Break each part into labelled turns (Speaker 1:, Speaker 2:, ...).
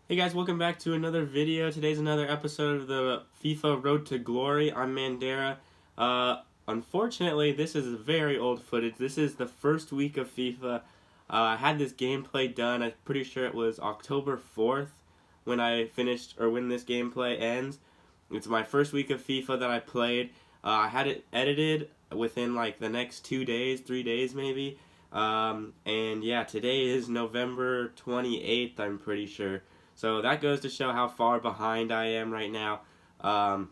Speaker 1: Hey guys, welcome back to another video. Today's another episode of the FIFA Road to Glory. I'm Mandera. Unfortunately, this is very old footage. This is the first week of FIFA. I had this gameplay done. I'm pretty sure it was October 4th when I finished, or when this gameplay ends. It's my first week of FIFA that I played. I had it edited within like the next 2 days, 3 days maybe. And yeah, today is November 28th, I'm pretty sure. So that goes to show how far behind I am right now. I'm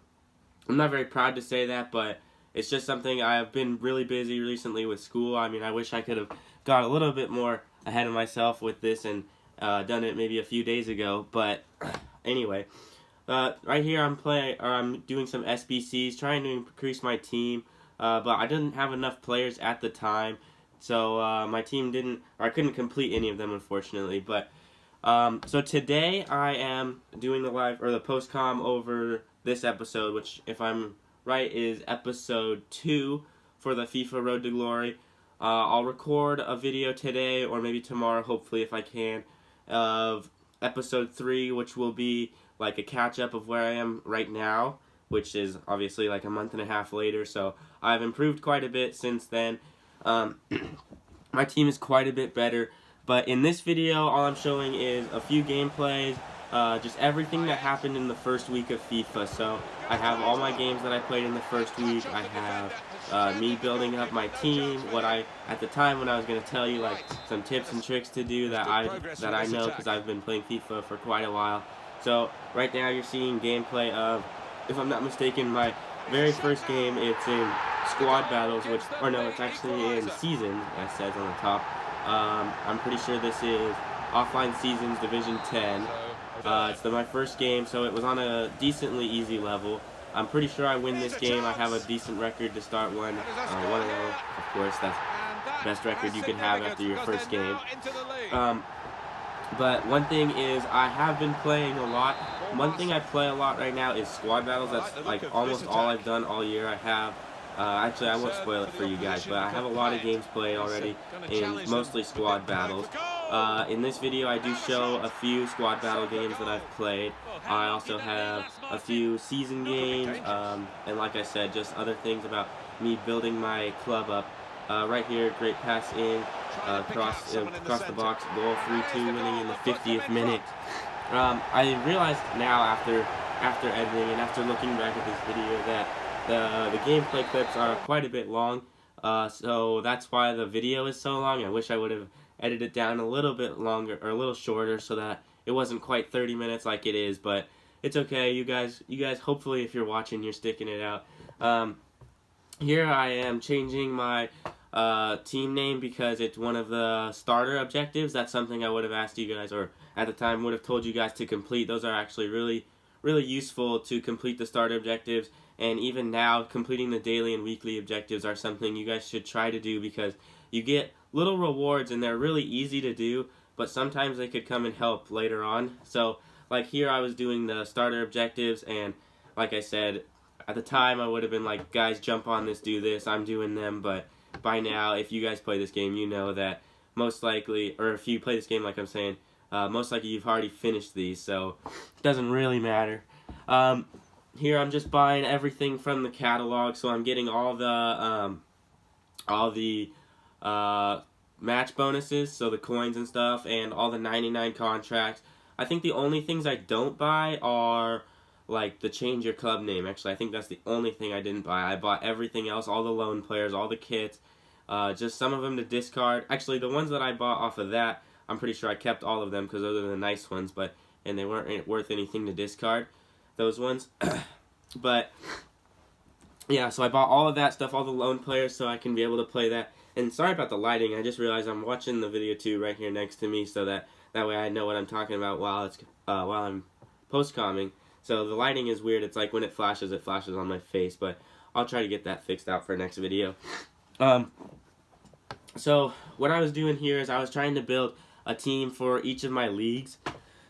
Speaker 1: not very proud to say that, but it's just something. I've been really busy recently with school. I mean, I wish I could have got a little bit more ahead of myself with this and done it maybe a few days ago. But anyway, right here I'm doing some SBCs, trying to increase my team. But I didn't have enough players at the time, so my team didn't, or I couldn't complete any of them, unfortunately. But so today I am doing the post-com over this episode, which, if I'm right, is episode 2 for the FIFA Road to Glory. I'll record a video today, or maybe tomorrow, hopefully, if I can, of episode 3, which will be like a catch-up of where I am right now, which is obviously like a month and a half later, so I've improved quite a bit since then. My team is quite a bit better. But in this video, all I'm showing is a few gameplays, just everything that happened in the first week of FIFA. So I have all my games that I played in the first week. I have me building up my team. At the time when I was going to tell you like some tips and tricks to do that I know because I've been playing FIFA for quite a while. So right now you're seeing gameplay of, if I'm not mistaken, my very first game. It's in squad battles, it's actually in seasons, as it says on the top. I'm pretty sure this is Offline Seasons Division 10. It's my first game, so it was on a decently easy level. I'm pretty sure I win this game. I have a decent record to start 1-0. Of course, that's the best record you can have after your first game. But one thing is, I have been playing a lot. One thing I play a lot right now is squad battles. That's like almost all I've done all year. I have actually, I won't spoil it for you guys, but I have a lot of games played already, in mostly squad battles. In this video, I do show a few squad battle games that I've played. I also have a few season games, and like I said, just other things about me building my club up. Right here, great pass in, across the box, goal, 3-2 winning in the 50th minute. I realized now, after editing and after looking back at this video, that the gameplay clips are quite a bit long, so that's why the video is so long. I wish I would have edited it down a little bit longer, or a little shorter, so that it wasn't quite 30 minutes like it is, but it's okay. You guys, hopefully, if you're watching, you're sticking it out. Here I am changing my team name because it's one of the starter objectives. That's something I would have asked you guys, or at the time would have told you guys to complete. Those are actually really useful to complete the starter objectives. And even now, completing the daily and weekly objectives are something you guys should try to do, because you get little rewards and they're really easy to do, but sometimes they could come and help later on. So, like here, I was doing the starter objectives, and like I said, at the time I would have been like, guys, jump on this, do this, I'm doing them. But by now, if you guys play this game, you know that most likely, or if you play this game like I'm saying, most likely you've already finished these, so it doesn't really matter. Here I'm just buying everything from the catalog, so I'm getting all the match bonuses, so the coins and stuff, and all the 99 contracts. I think the only things I don't buy are like the change your club name. Actually, I think that's the only thing I didn't buy. I bought everything else, all the loan players, all the kits, just some of them to discard. Actually, the ones that I bought off of that, I'm pretty sure I kept all of them because those are the nice ones, and they weren't worth anything to discard, those ones. But yeah, so I bought all of that stuff, all the loan players, so I can be able to play that. And sorry about the lighting, I just realized I'm watching the video too right here next to me, so that way I know what I'm talking about while I'm post-comming. So the lighting is weird. It's like when it flashes on my face, but I'll try to get that fixed out for next video. So what I was doing here is I was trying to build a team for each of my leagues,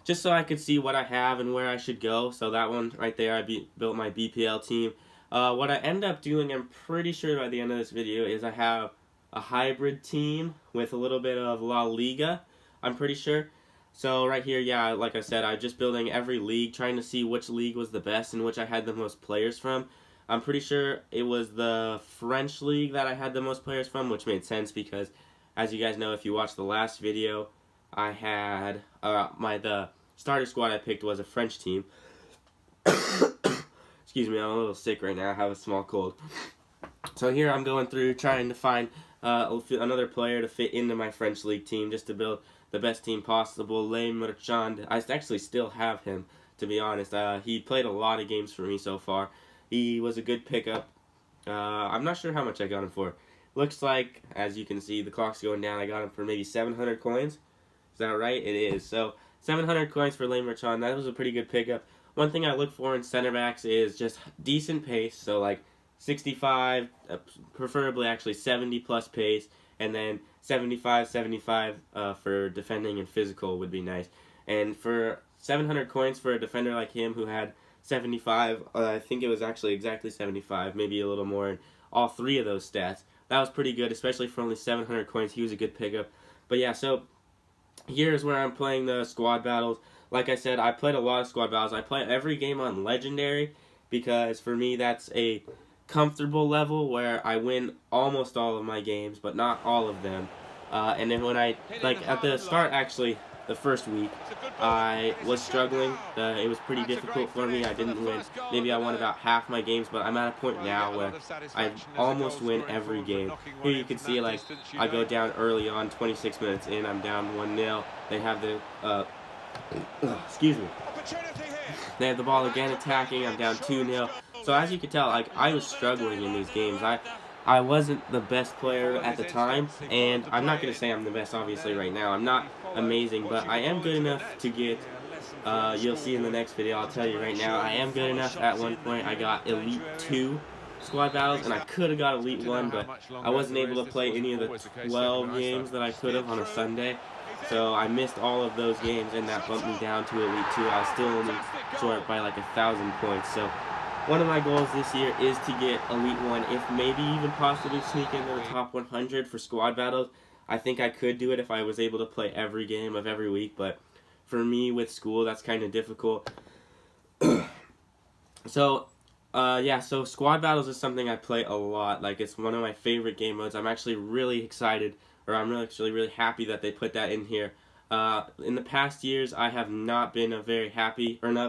Speaker 1: just so I could see what I have and where I should go. So that one right there, I built my BPL team. What I end up doing, I'm pretty sure by the end of this video, is I have a hybrid team with a little bit of La Liga, I'm pretty sure. So right here, yeah, like I said, I'm just building every league, trying to see which league was the best and which I had the most players from. I'm pretty sure it was the French league that I had the most players from, which made sense because, as you guys know, if you watched the last video, I had the starter squad I picked was a French team. Excuse me, I'm a little sick right now. I have a small cold. So here I'm going through trying to find another player to fit into my French league team just to build the best team possible. Le Marchand, I actually still have him, to be honest. He played a lot of games for me so far. He was a good pickup. I'm not sure how much I got him for. Looks like, as you can see, the clock's going down. I got him for maybe 700 coins. Is that right? It is. So 700 coins for Le Marchand. That was a pretty good pickup. One thing I look for in center backs is just decent pace. So like 65, preferably actually 70 plus pace, and then 75 for defending and physical would be nice. And for 700 coins for a defender like him who had 75, I think it was actually exactly 75, maybe a little more in all three of those stats. That was pretty good, especially for only 700 coins. He was a good pickup. But yeah, so here's where I'm playing the squad battles. Like I said, I played a lot of squad battles. I play every game on Legendary because for me that's a comfortable level where I win almost all of my games, but not all of them. And then when I, like at the start actually, the first week, I was struggling. It was pretty difficult for me. I didn't win. Maybe I won about half my games, but I'm at a point now where I almost win every game. Here you can see, like, I go down early on, 26 minutes in, I'm down 1-0. They have the, excuse me. They have the ball again attacking, I'm down 2-0. So as you can tell, like, I was struggling in these games. I wasn't the best player at the time, and I'm not going to say I'm the best, obviously, right now. I'm not amazing, but I am good enough to get, you'll see in the next video, I'll tell you right now, I am good enough. At one point, I got Elite 2 squad battles, and I could have got Elite 1, but I wasn't able to play any of the 12 games that I could have on a Sunday. So I missed all of those games, and that bumped me down to Elite 2. I was still only short by like 1,000 points. So one of my goals this year is to get Elite 1, if maybe even possibly sneak into the top 100 for squad battles. I think I could do it if I was able to play every game of every week, but for me with school, that's kind of difficult. So, yeah, so squad battles is something I play a lot. Like, it's one of my favorite game modes. I'm actually really excited, or I'm really happy that they put that in here. In the past years, I have not been not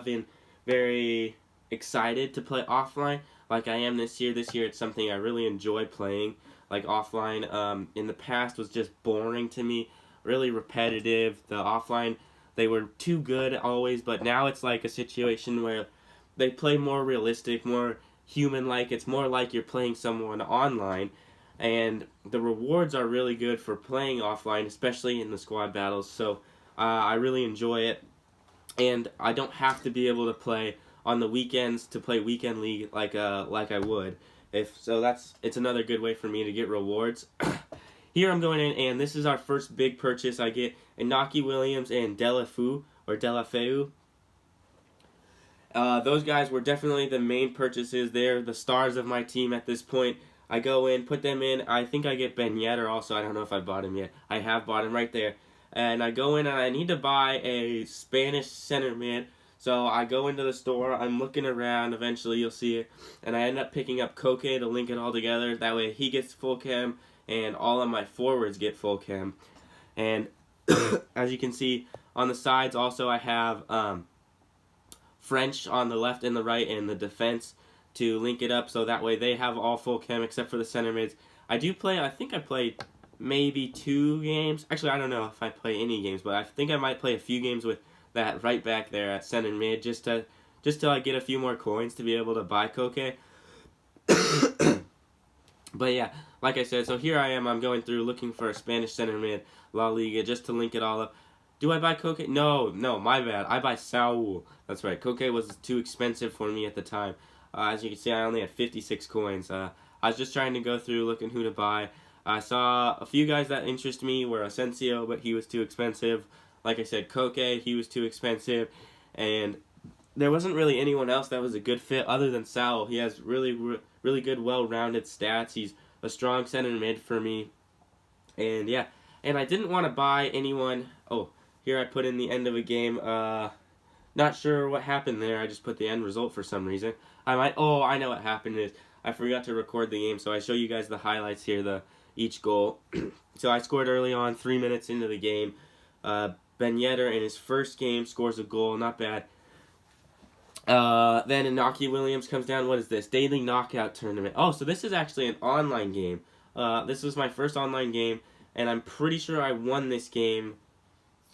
Speaker 1: been very excited to play offline like I am this year. This year it's something I really enjoy playing. Like offline in the past was just boring to me, really repetitive. The offline, they were too good always, but now it's like a situation where they play more realistic, more human-like. It's more like you're playing someone online, and the rewards are really good for playing offline, especially in the squad battles. So I really enjoy it, and I don't have to be able to play on the weekends to play weekend league like I would. It's another good way for me to get rewards. Here I'm going in, and this is our first big purchase. I get Inaki Williams and Delafeu. Those guys were definitely the main purchases. They're the stars of my team at this point. I go in, put them in. I think I get Ben Yedder also. I don't know if I bought him yet. I have bought him right there. And I go in and I need to buy a Spanish center mid. So I go into the store, I'm looking around, eventually you'll see it, and I end up picking up Koke to link it all together. That way he gets full chem, and all of my forwards get full chem. And as you can see, on the sides also I have French on the left and the right and the defense to link it up, so that way they have all full chem except for the center mids. I think I played maybe 2 games. Actually, I don't know if I play any games, but I think I might play a few games with that right back there at center mid just till I get a few more coins to be able to buy Koke. But yeah, like I said, so here I am. I'm going through looking for a Spanish center mid, La Liga, just to link it all up. Do I buy Koke? No, my bad. I buy Saul. That's right. Koke was too expensive for me at the time. As you can see, I only had 56 coins. I was just trying to go through looking who to buy. I saw a few guys that interest me were Asensio, but he was too expensive. Like I said, Koke, he was too expensive, and there wasn't really anyone else that was a good fit other than Saul. He has really good, well-rounded stats. He's a strong center mid for me, and yeah, and I didn't want to buy anyone. Oh, Here I put in the end of a game. Not sure what happened there. I just put the end result for some reason. Oh, I know what happened is I forgot to record the game, so I show you guys the highlights here, each goal. So I scored early on, 3 minutes into the game. Ben Yedder in his first game scores a goal, not bad. Then Inaki Williams comes down. What is this? Daily Knockout Tournament. Oh, so this is actually an online game. This was my first online game, and I'm pretty sure I won this game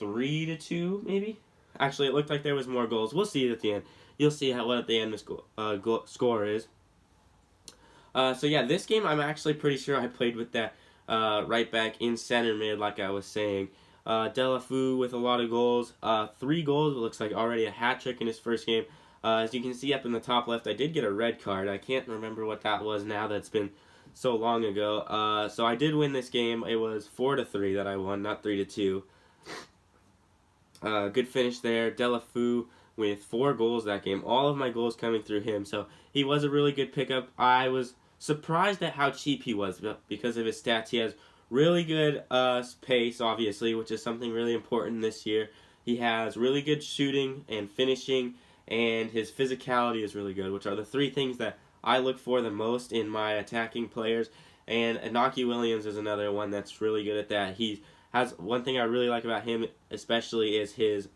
Speaker 1: 3-2, maybe? Actually, it looked like there was more goals. We'll see it at the end. You'll see what at the end the score is. So yeah, this game I'm actually pretty sure I played with that right back in center mid, like I was saying. Delafu with a lot of goals. 3 goals, it looks like already a hat trick in his first game. As you can see up in the top left, I did get a red card. I can't remember what that was now. That's been so long ago. So I did win this game. It was 4-3 that I won, not 3-2. Good finish there. Delafu with 4 goals that game. All of my goals coming through him. So he was a really good pickup. I was surprised at how cheap he was because of his stats. He has really good pace, obviously, which is something really important this year. He has really good shooting and finishing, and his physicality is really good, which are the 3 things that I look for the most in my attacking players. And Inaki Williams is another one that's really good at that. He has one thing I really like about him, especially, is his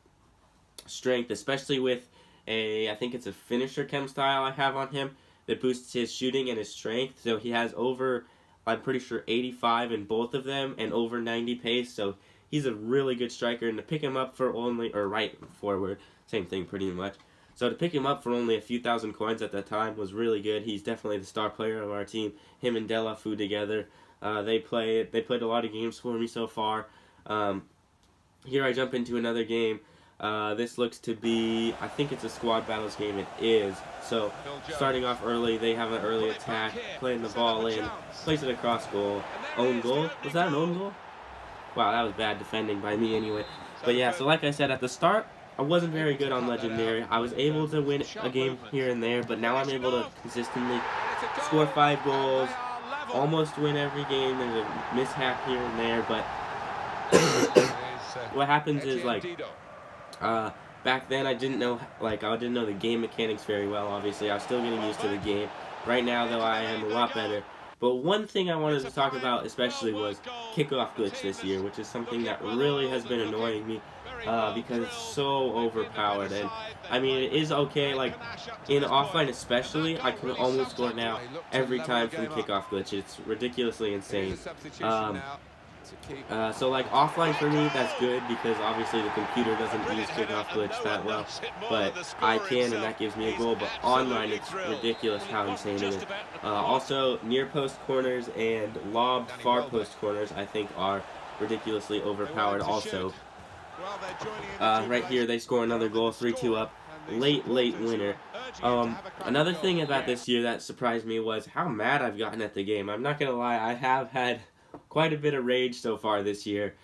Speaker 1: strength, especially with I think it's a finisher chem style I have on him that boosts his shooting and his strength. So he has over, I'm pretty sure, 85 in both of them and over 90 pace. So he's a really good striker, and to pick him up for only, or right forward, same thing pretty much. So to pick him up for only a few thousand coins at that time was really good. He's definitely the star player of our team. Him and Delafu together, they played a lot of games for me so far. Here I jump into another game. This looks to be, I think it's a squad battles game. It is. So starting off early, they have an early attack, playing the ball in, plays it across goal. Own goal? Was that an own goal? Wow, that was bad defending by me anyway. But yeah, so like I said at the start, I wasn't very good on Legendary. I was able to win a game here and there, but now I'm able to consistently score 5 goals, almost win every game. There's a mishap here and there, but what happens is, like, back then I didn't know the game mechanics very well, obviously. I was still getting used to the game. Right now, though, I am a lot better. But one thing I wanted to talk about especially was kickoff glitch this year, which is something that really has been annoying me because it's so overpowered. And I mean, it is okay, like in offline especially, I can almost score now every time from kickoff glitch. It's ridiculously insane. So like offline for me, that's good because obviously the computer doesn't use kickoff glitch that well, but I can, and that gives me a goal. But online, it's ridiculous how insane it is. Also, near post corners and lobbed far post corners, I think, are ridiculously overpowered also. Right here, they score another goal, 3-2 up. Late winner. Another thing about this year that surprised me was how mad I've gotten at the game. I'm not gonna lie, I have had quite a bit of rage so far this year,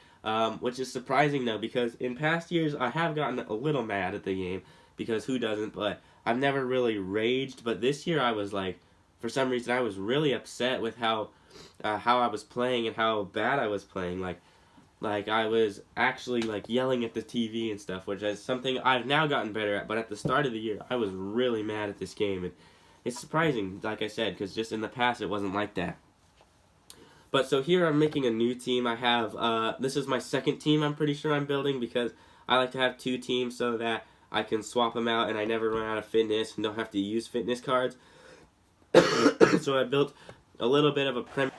Speaker 1: which is surprising though, because in past years I have gotten a little mad at the game, because who doesn't, but I've never really raged. But this year I was like, for some reason I was really upset with how I was playing and how bad I was playing. Like I was actually like yelling at the TV and stuff, which is something I've now gotten better at, but at the start of the year I was really mad at this game, and it's surprising, like I said, because just in the past it wasn't like that. But so here I'm making a new team. I have, this is my second team I'm pretty sure I'm building, because I like to have 2 teams so that I can swap them out and I never run out of fitness and don't have to use fitness cards. So I built a little bit of a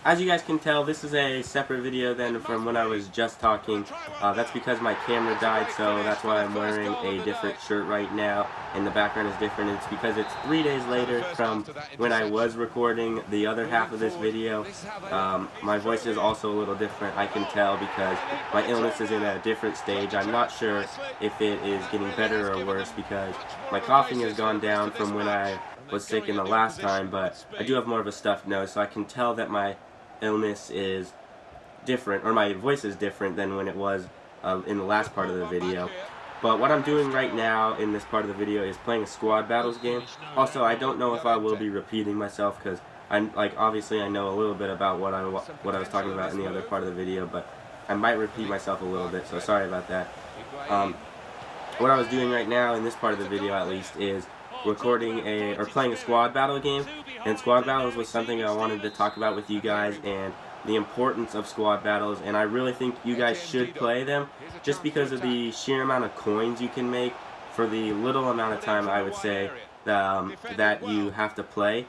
Speaker 1: As you guys can tell, this is a separate video than from when I was just talking. That's because my camera died, so that's why I'm wearing a different shirt right now, and the background is different. It's because it's 3 days later from when I was recording the other half of this video. My voice is also a little different, I can tell, because my illness is in a different stage. I'm not sure if it is getting better or worse, because my coughing has gone down from when I was sick in the last time, but I do have more of a stuffed nose, so I can tell that my illness is different, or my voice is different than when it was in the last part of the video. But what I'm doing right now in this part of the video is playing a squad battles game. Also, I don't know if I will be repeating myself, because I'm like, obviously I know a little bit about what I was talking about in the other part of the video, but I might repeat myself a little bit, so sorry about that. What I was doing right now in this part of the video, at least, is recording playing a squad battle game. And squad battles was something I wanted to talk about with you guys, and the importance of squad battles. And I really think you guys should play them, just because of the sheer amount of coins you can make for the little amount of time, I would say, that you have to play.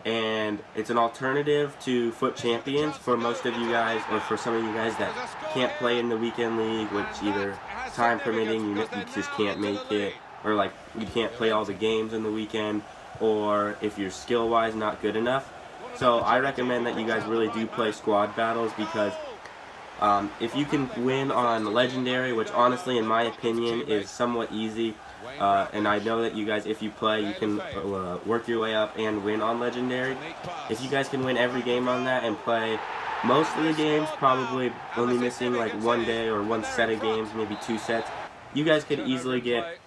Speaker 1: And it's an alternative to Foot Champions for most of you guys, or for some of you guys that can't play in the weekend league, which either time permitting you just can't make it, or like you can't play all the games in the weekend, or if you're skill wise not good enough. So I recommend that you guys really do play squad battles, because if you can win on Legendary, which honestly in my opinion is somewhat easy, and I know that you guys, if you play, you can work your way up and win on Legendary. If you guys can win every game on that and play most of the games, probably only missing like one day or one set of games, maybe 2 sets, you guys could easily get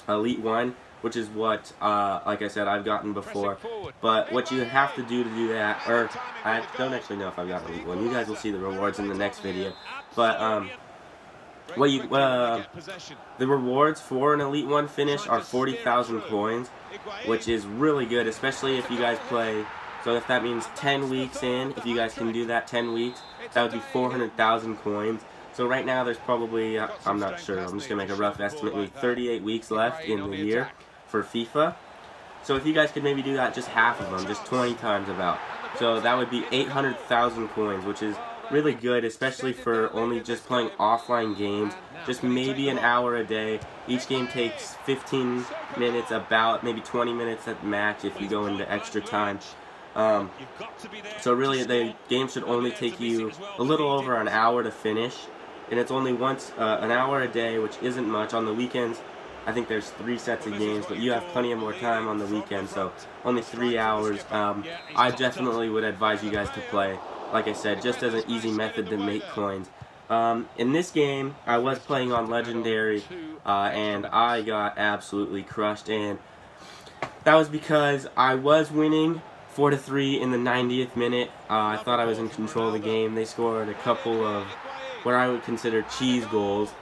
Speaker 1: Elite 1, which is what, like I said, I've gotten before. But what you have to do that, or I don't actually know if I've got Elite 1. You guys will see the rewards in the next video. But the rewards for an Elite 1 finish are 40,000 coins, which is really good, especially if you guys play. So if that means 10 weeks in, if you guys can do that 10 weeks, that would be 400,000 coins. So right now there's probably, I'm not sure, I'm just going to make a rough estimate, maybe 38 weeks left in the year for FIFA. So if you guys could maybe do that, just half of them, just 20 times about. So that would be 800,000 coins, which is really good, especially for only just playing offline games, just maybe an hour a day. Each game takes 15 minutes, about maybe 20 minutes at max if you go into extra time. So really the game should only take you a little over an hour to finish, and it's only once an hour a day, which isn't much. On the weekends I think there's 3 sets of games, but you have plenty of more time on the weekend, so only 3 hours. I definitely would advise you guys to play, like I said, just as an easy method to make coins. In this game, I was playing on Legendary, and I got absolutely crushed, and that was because I was winning 4-3 in the 90th minute. I thought I was in control of the game. They scored a couple of what I would consider cheese goals,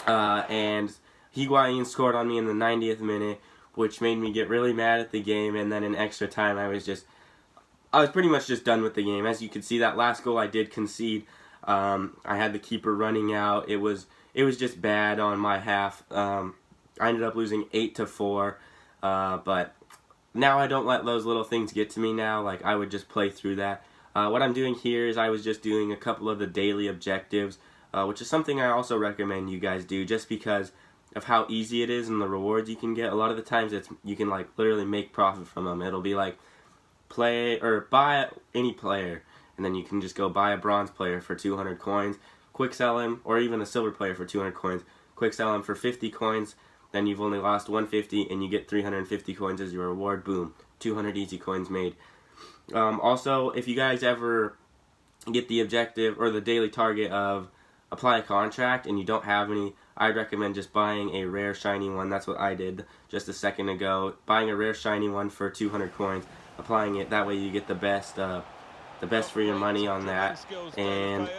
Speaker 1: and Higuain scored on me in the 90th minute, which made me get really mad at the game. And then in extra time, I was pretty much just done with the game. As you can see, that last goal I did concede. I had the keeper running out. It was just bad on my half. I ended up losing 8-4, but now I don't let those little things get to me now. Like, I would just play through that. What I'm doing here is I was just doing a couple of the daily objectives, which is something I also recommend you guys do, just because of how easy it is and the rewards you can get. A lot of the times you can like literally make profit from them. It'll be like play or buy any player, and then you can just go buy a bronze player for 200 coins, quick sell him, or even a silver player for 200 coins, quick sell him for 50 coins, then you've only lost 150 and you get 350 coins as your reward. Boom, 200 easy coins made. Also, if you guys ever get the objective or the daily target of apply a contract and you don't have any, I'd recommend just buying a rare shiny one. That's what I did just a second ago. Buying a rare shiny one for 200 coins, applying it, that way you get the best for your money on that. And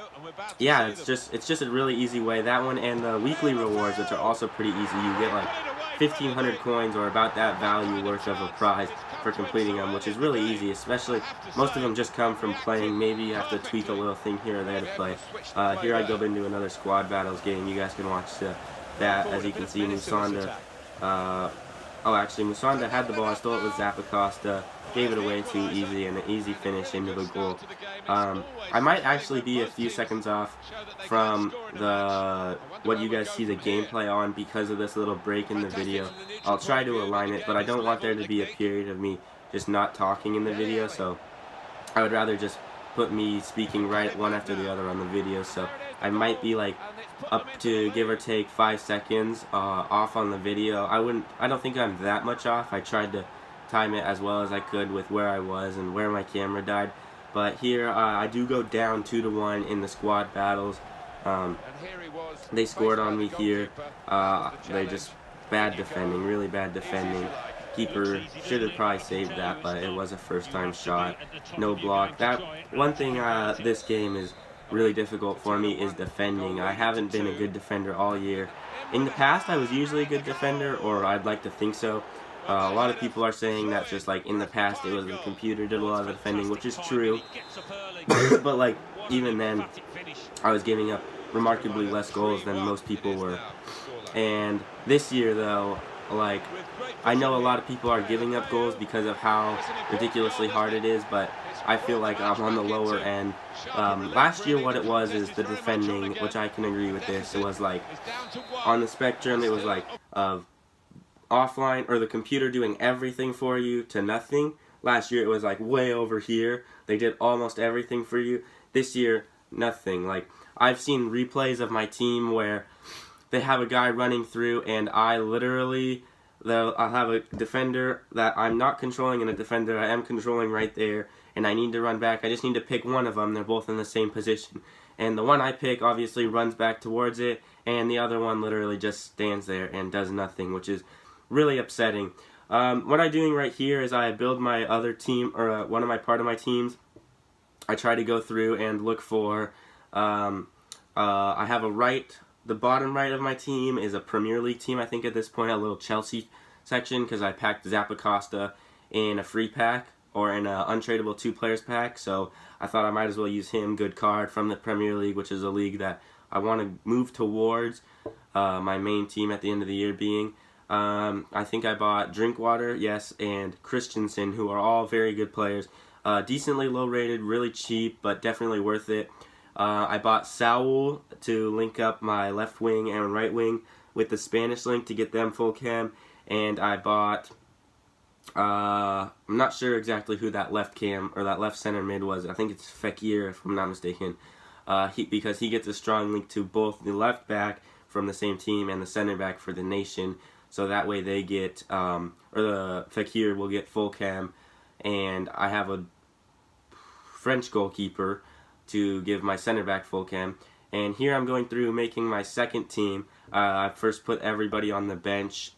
Speaker 1: yeah, it's just a really easy way. That one and the weekly rewards, which are also pretty easy. You get like 1,500 coins or about that value worth of a prize for completing them, which is really easy. Especially most of them just come from playing. Maybe you have to tweak a little thing here or there to play. Here I go into another squad battles game. You guys can watch that. As you can see, Musonda. Oh, actually, Musonda had the ball. I stole it with Zappacosta. Gave it away too easy, and an easy finish into the goal. I might actually be a few seconds off from what you guys see the gameplay on because of this little break in the video. I'll try to align it, but I don't want there to be a period of me just not talking in the video, so I would rather just put me speaking right one after the other on the video. So I might be like up to give or take 5 seconds off on the video. I don't think I'm that much off. I tried to time it as well as I could with where I was and where my camera died. But here I do go down 2-1 in the squad battles. They scored on me here. They just bad defending, really bad defending. Keeper should have probably saved that, but it was a first-time shot. No block. That one thing this game is really difficult for me is defending. I haven't been a good defender all year. In the past, I was usually a good defender, or I'd like to think so. A lot of people are saying that just like in the past it was the computer did a lot of the defending, which is true. But like even then, I was giving up remarkably less goals than most people were. And this year though, like I know a lot of people are giving up goals because of how ridiculously hard it is, but I feel like I'm on the lower end. Last year what it was is the defending, which I can agree with this. It was like on the spectrum, it was like of offline or the computer doing everything for you to nothing. Last year it was like way over here. They did almost everything for you. This year, nothing. Like I've seen replays of my team where they have a guy running through and I literally, I'll have a defender that I'm not controlling and a defender I am controlling right there, and I need to run back. I just need to pick one of them. They're both in the same position. And the one I pick obviously runs back towards it, and the other one literally just stands there and does nothing, which is really upsetting. What I'm doing right here is I build my other team, or one of my part of my teams. I try to go through and look for, I have the bottom right of my team is a Premier League team, I think at this point, a little Chelsea section, because I packed Zappacosta in a free pack, or in an untradeable 2 players pack, so I thought I might as well use him, good card, from the Premier League, which is a league that I want to move towards, my main team at the end of the year being. I think I bought Drinkwater, yes, and Christensen, who are all very good players. Decently low rated, really cheap, but definitely worth it. I bought Saul to link up my left wing and right wing with the Spanish link to get them full cam. And I bought, I'm not sure exactly who that left cam or that left center mid was. I think it's Fekir, if I'm not mistaken. Because he gets a strong link to both the left back from the same team and the center back for the nation. So that way they get, or the Fekir will get full cam. And I have a French goalkeeper to give my center back full cam. And here I'm going through making my second team. I first put everybody on the bench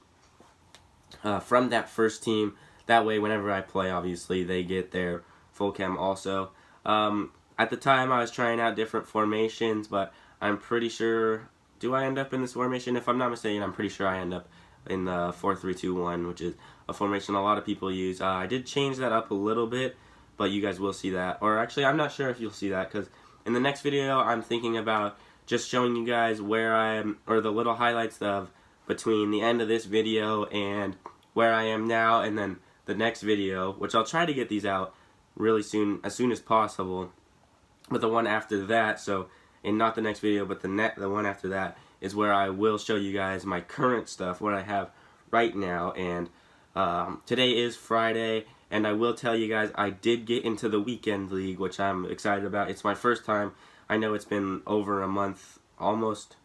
Speaker 1: from that first team. That way whenever I play, obviously, they get their full cam also. At the time I was trying out different formations, but I'm pretty sure, do I end up in this formation? If I'm not mistaken, I'm pretty sure I end up in the 4-3-2-1, which is a formation a lot of people use. I did change that up a little bit, but you guys will see that. Or actually, I'm not sure if you'll see that, because in the next video, I'm thinking about just showing you guys where I am, or the little highlights of between the end of this video and where I am now, and then the next video, which I'll try to get these out really soon as possible. But the one after that, so, and not the next video, but the one after that, is where I will show you guys my current stuff, what I have right now. And today is Friday, and I will tell you guys I did get into the weekend league, which I'm excited about. It's my first time. I know it's been over a month, almost.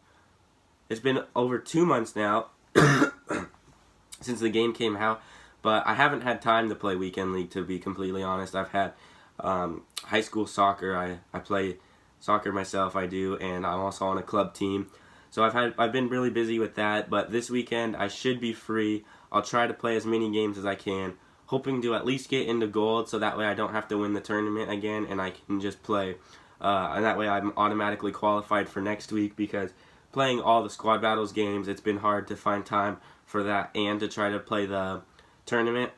Speaker 1: It's been over 2 months now since the game came out, but I haven't had time to play weekend league, to be completely honest. I've had high school soccer. I play soccer myself, I do, and I'm also on a club team. So I've been really busy with that, but this weekend I should be free. I'll try to play as many games as I can, hoping to at least get into gold, so that way I don't have to win the tournament again and I can just play. And that way I'm automatically qualified for next week, because playing all the squad battles games, it's been hard to find time for that and to try to play the tournament.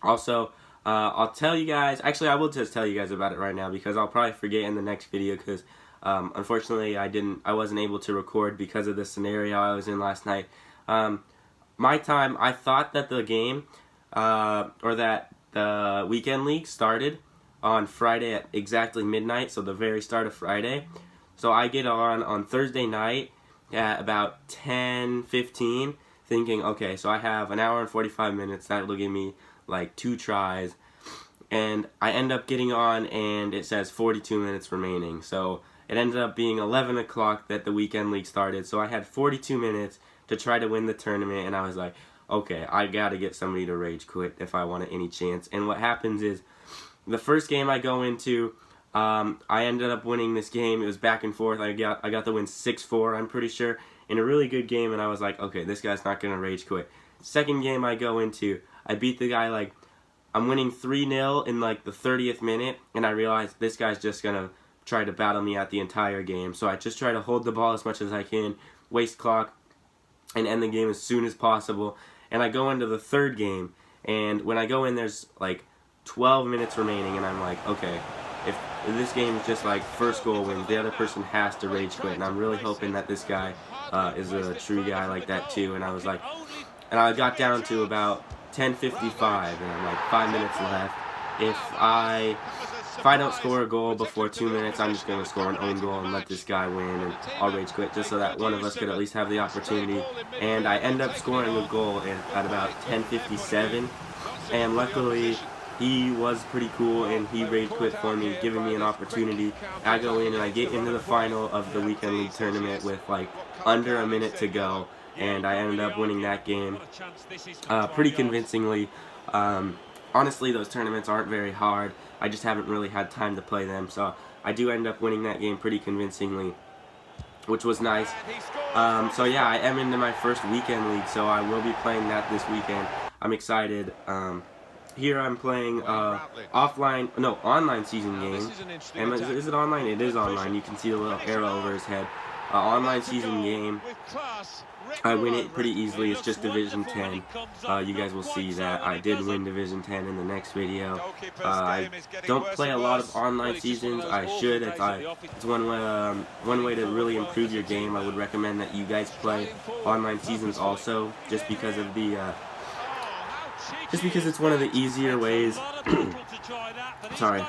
Speaker 1: Also, I'll tell you guys, actually I will just tell you guys about it right now, because I'll probably forget in the next video, because unfortunately I wasn't able to record because of the scenario I was in last night. My time, I thought that the game, or that the weekend league started on Friday at exactly midnight, so the very start of Friday. So I get on Thursday night at about 10:15, thinking, okay, so I have an hour and 45 minutes, that will give me like 2 tries, and I end up getting on and it says 42 minutes remaining. So it ended up being 11 o'clock that the weekend league started, so I had 42 minutes to try to win the tournament, and I was like, okay, I gotta get somebody to rage quit if I want any chance. And what happens is, the first game I go into, I ended up winning this game. It was back and forth. I got the win 6-4, I'm pretty sure, in a really good game, and I was like, okay, this guy's not gonna rage quit. Second game I go into, I beat the guy, like, I'm winning 3-0 in like the 30th minute, and I realized this guy's just gonna try to battle me out the entire game. So I just try to hold the ball as much as I can, waste clock, and end the game as soon as possible. And I go into the third game, and when I go in, there's like 12 minutes remaining, and I'm like, okay, if this game is just like first goal wins, the other person has to rage quit, and I'm really hoping that this guy is a true guy like that too. And I was like, and I got down to about 10:55, and I'm like, 5 minutes left. If I don't score a goal before 2 minutes, I'm just going to score an own goal and let this guy win, and I'll rage quit just so that one of us could at least have the opportunity. And I end up scoring a goal at about 10:57, and luckily he was pretty cool and he rage quit for me, giving me an opportunity. I go in and I get into the final of the weekend league tournament with like under a minute to go, and I ended up winning that game pretty convincingly. Honestly, those tournaments aren't very hard. I just haven't really had time to play them, so I do end up winning that game pretty convincingly, which was nice. So yeah, I am into my first weekend league, so I will be playing that this weekend. I'm excited. Here I'm playing online season game. And is it online? It is online. You can see the little arrow over his head. Online season game. I win it pretty easily. It's just Division 10. You guys will see that I did win Division 10 in the next video. I don't play a lot of online seasons. I should. It's one way to really improve your game. I would recommend that you guys play online seasons also, just because it's one of the easier ways.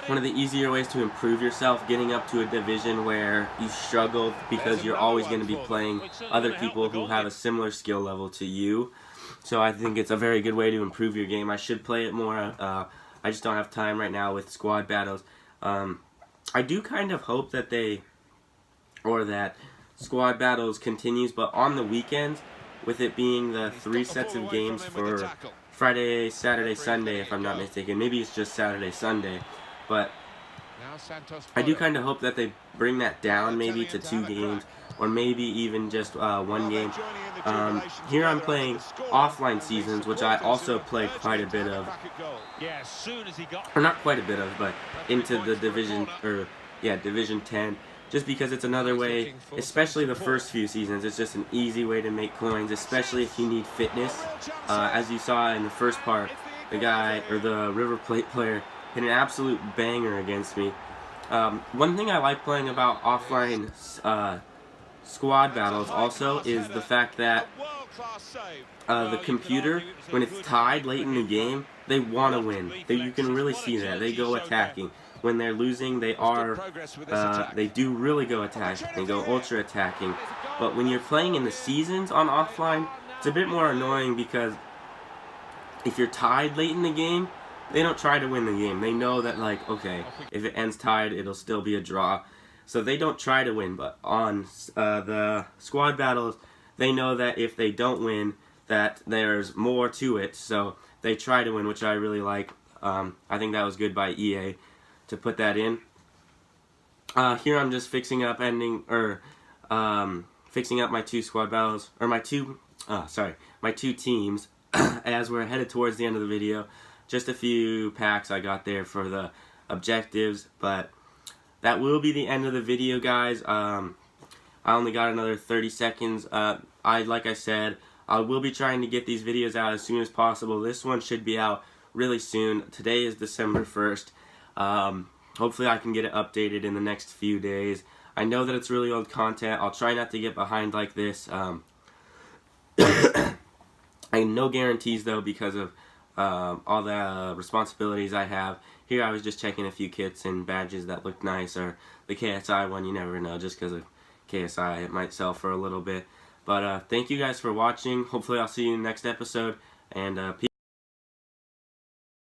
Speaker 1: One of the easier ways to improve yourself, getting up to a division where you struggle, because you're always going to be playing other people who have a similar skill level to you. So I think it's a very good way to improve your game. I should play it more. I just don't have time right now with squad battles. I do kind of hope that that squad battles continues, but on the weekends, with it being the 3 sets of games for Friday, Saturday, Sunday, if I'm not mistaken. Maybe it's just Saturday, Sunday. But I do kind of hope that they bring that down maybe to 2 games, or maybe even just 1 game. Here I'm playing offline seasons, which I also play quite a bit of. Or not quite a bit of, but into the Division 10. Just because it's another way, especially the first few seasons, it's just an easy way to make coins, especially if you need fitness. As you saw in the first part, the River Plate player hit an absolute banger against me. One thing I like playing about offline squad battles also is the fact that the computer, when it's tied late in the game, they want to win. You can really see that. They go attacking. When they're losing, they do really go attacking. They go ultra attacking. But when you're playing in the seasons on offline, it's a bit more annoying, because if you're tied late in the game, they don't try to win the game. They know that, like, okay, if it ends tied, it'll still be a draw. So they don't try to win. But on the squad battles, they know that if they don't win, that there's more to it. So they try to win, which I really like. I think that was good by EA to put that in. Here I'm just fixing up my 2 squad battles, or my 2 teams as we're headed towards the end of the video. Just a few packs I got there for the objectives, but that will be the end of the video, guys. I only got another 30 seconds. Like I said, I will be trying to get these videos out as soon as possible. This one should be out really soon. Today is December 1st. Hopefully I can get it updated in the next few days. I know that it's really old content. I'll try not to get behind like this. I no guarantees though, because of all the responsibilities I have. Here I was just checking a few kits and badges that looked nice, or the KSI one, you never know, just because of KSI it might sell for a little bit. But thank you guys for watching. Hopefully I'll see you in the next episode, and peace.